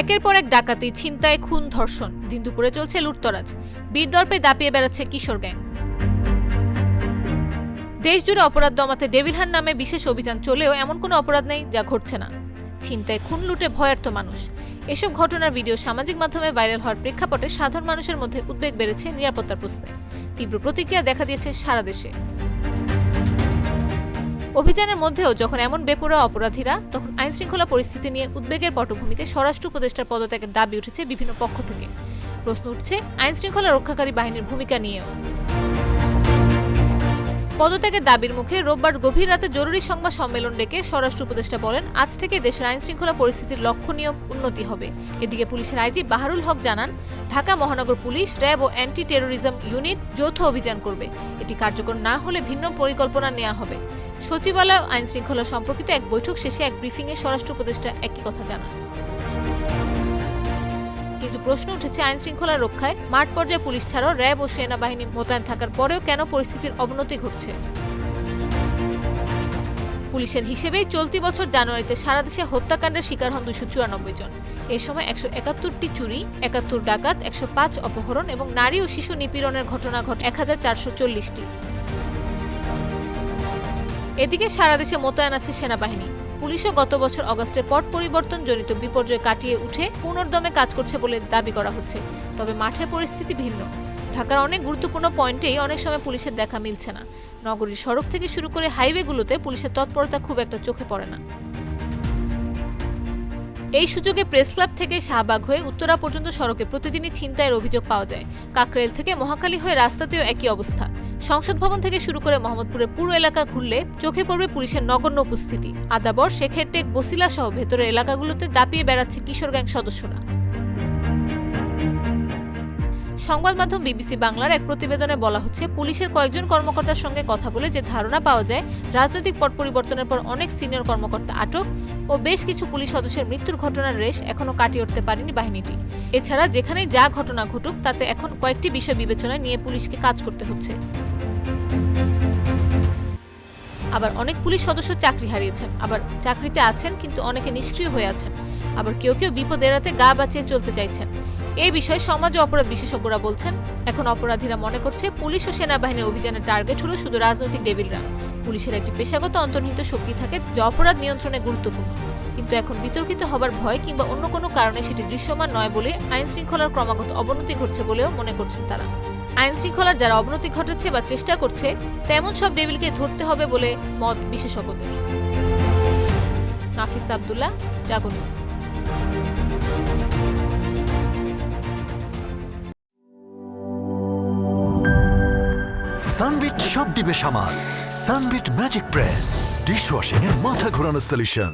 একের পর এক ডাকাতি, ছিনতাই, খুন, ধর্ষণ, দিন দুপুরে চলছে লুটতরাজ, বীরদর্পে দাপিয়ে বেড়াচ্ছে কিশোর গ্যাং। দেশজুড়ে অপরাধ দমাতে ডেভিল হান্ট নামে বিশেষ অভিযান চলেও এমন কোনো অপরাধ নেই যা ঘটছে না। ছিনতাই, খুন, লুটে ভয়ার্ত মানুষ। এসব ঘটনার ভিডিও সামাজিক মাধ্যমে ভাইরাল হওয়ার প্রেক্ষাপটে সাধারণ মানুষের মধ্যে উদ্বেগ বেড়েছে নিরাপত্তার প্রশ্নে। তীব্র প্রতিক্রিয়া দেখা দিয়েছে সারা দেশে। অভিযানের মধ্যেও যখন এমন বেপরোয়া অপরাধীরা, তখন আইনশৃঙ্খলা পরিস্থিতি নিয়ে উদ্বেগের পটভূমিতে স্বরাষ্ট্র উপদেষ্টার পদত্যাগের দাবি উঠেছে বিভিন্ন পক্ষ থেকে। প্রশ্ন উঠছে আইনশৃঙ্খলা রক্ষাকারী বাহিনীর ভূমিকা নিয়েও। পদত্যাগের দাবির মুখে রোববার গভীর রাতে জরুরি সংবাদ সম্মেলন ডেকে স্বরাষ্ট্র উপদেষ্টা বলেন, আজ থেকে দেশের আইনশৃঙ্খলা পরিস্থিতির লক্ষণীয় উন্নতি হবে। এদিকে পুলিশের আইজি বাহারুল হক জানান, ঢাকা মহানগর পুলিশ, র্যাব ও অ্যান্টি টেরোরিজম ইউনিট যৌথ অভিযান করবে। এটি কার্যকর না হলে ভিন্ন পরিকল্পনা নেওয়া হবে। সচিবালয় আইনশৃঙ্খলা সম্পর্কিত এক বৈঠক শেষে এক ব্রিফিংয়ে স্বরাষ্ট্র উপদেষ্টা একই কথা জানান। কিন্তু প্রশ্ন উঠেছে আইনশৃঙ্খলা রক্ষায় মাঠ পর্যায়ে পুলিশ ছাড়াও র্যাব ও সেনাবাহিনী মোতায়েন থাকার পরেও কেন পরিস্থিতির অবনতি ঘটছে। পুলিশের হিসেবেই চলতি বছর জানুয়ারিতে সারা দেশে হত্যাকাণ্ডের শিকার হন 294 জন। এ সময় 171টি চুরি, 71 ডাকাত, 105 অপহরণ এবং নারী ও শিশু নিপীড়নের ঘটনা ঘটে 1440টি। এদিকে সারা দেশে মোতায়েন আছে সেনাবাহিনী। পুলিশও গত বছর অগস্টের পট পরিবর্তন জনিত বিপর্যয় কাটিয়ে উঠে পুনর্দমে কাজ করছে বলে দাবি করা হচ্ছে। তবে মাঠের পরিস্থিতি ভিন্ন। ঢাকার অনেক গুরুত্বপূর্ণ পয়েন্টেই অনেক সময় পুলিশের দেখা মিলছে না। নগরীর সড়ক থেকে শুরু করে হাইওয়েগুলোতে পুলিশের তৎপরতা খুব একটা চোখে পড়ে না। এই সুযোগে প্রেস ক্লাব থেকে শাহবাগ হয়ে উত্তরা পর্যন্ত সড়কে প্রতিদিনই ছিনতাইয়ের অভিযোগ পাওয়া যায়। কাকরাইল থেকে মহাখালী হয়ে রাস্তাতেও একই অবস্থা। সংসদ ভবন থেকে শুরু করে মোহাম্মদপুরের পুরো এলাকা ঘুরলে চোখে পড়বে পুলিশের নগণ্য উপস্থিতি। আদাবর, শেখেরটেক, বসিলা সহ ভেতরের এলাকাগুলোতে দাপিয়ে বেড়াচ্ছে কিশোর গ্যাং সদস্যরা। সংবাদ মাধ্যম বিবিসি বাংলার এক প্রতিবেদনে বলা হচ্ছে, পুলিশের কয়েকজন কর্মকর্তার সঙ্গে কথা বলে যে ধারণা পাওয়া যায়, রাজনৈতিক পট পরিবর্তনের পর অনেক সিনিয়র কর্মকর্তা আটক ও বেশ কিছু পুলিশ সদস্যের মৃত্যুর ঘটনার রেশ এখনও কাটিয়ে উঠতে পারেনি বাহিনীটি। এছাড়া যেখানেই যা ঘটনা ঘটুক তাতে এখন কয়েকটি বিষয় বিবেচনায় নিয়ে পুলিশকে কাজ করতে হচ্ছে। আবার অনেক পুলিশ সদস্য চাকরি হারিয়েছেন, আবার চাকরিতে আছেন কিন্তু অনেকে নিষ্ক্রিয় হয়ে আছেন, আবার কেউ কেউ বিপদ এড়াতে গা বাঁচিয়ে চলতে চাইছেন। এই বিষয়ে সমাজ ও অপরাধ বিশেষজ্ঞরা বলছেন, এখন অপরাধীরা মনে করছে পুলিশ ও সেনাবাহিনীর অভিযানের টার্গেট হলো শুধু রাজনৈতিক ডেভিলরা। পুলিশের একটি পেশাগত অন্তর্নিহিত শক্তি থাকে যা অপরাধ নিয়ন্ত্রণে গুরুত্বপূর্ণ। কিন্তু এখন বিতর্কিত হবার ভয় কিংবা অন্য কোনো কারণে সেটি দৃশ্যমান নয় বলে আইন শৃঙ্খলার ক্রমাগত অবনতি ঘটছে বলেও মনে করছেন তারা। আইন শৃঙ্খলার যারা অবনতি ঘটাচ্ছে বা চেষ্টা করছে তেমন সব ডেভিলকে ধরতে হবে বলে মত বিশেষজ্ঞদের। নাফিস আব্দুল্লাহ, জাগো নিউজ। সানবিট সব দিবে সামাল। সানবিট ম্যাজিক প্রেস ডিশওয়াশিং এর মাথা ঘোরানো সলিউশন।